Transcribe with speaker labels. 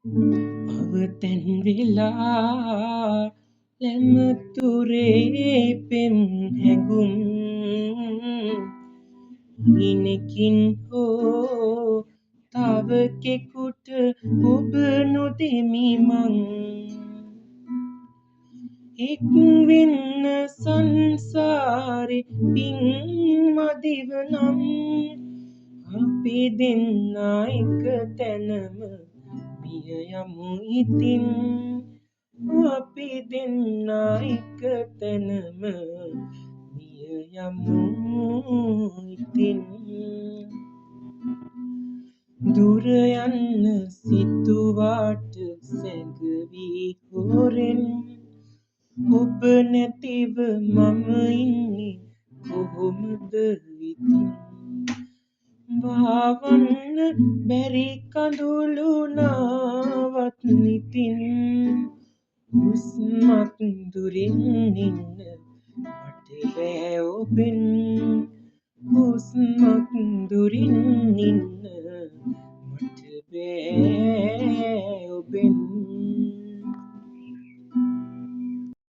Speaker 1: අවතැන් වෙලා ලැමතුරේ පෙම් හැඟුම් හිනකින් හෝ තවකෙකුට ඔබ නොදෙමි මං එක් වෙන්න සංසාරේ පින් මදිව නම් අපි දෙන්නා එක තැනම මිය යමු ඉතින් අපි දෙන්නා එක තැනම මිය යමු ඉතින් දුර යන්න සිතුවාට සැඟවි හොරෙන් ඔබ නැතිව මම ඉන්නේ කොහොමද ඉතින් බාවන්න බැරි කඳුළු නාවත් නිතින් හුස්මක් දුරින් ඉන්න මට බෑ ඔබෙන් හුස්මක් දුරින් ඉන්න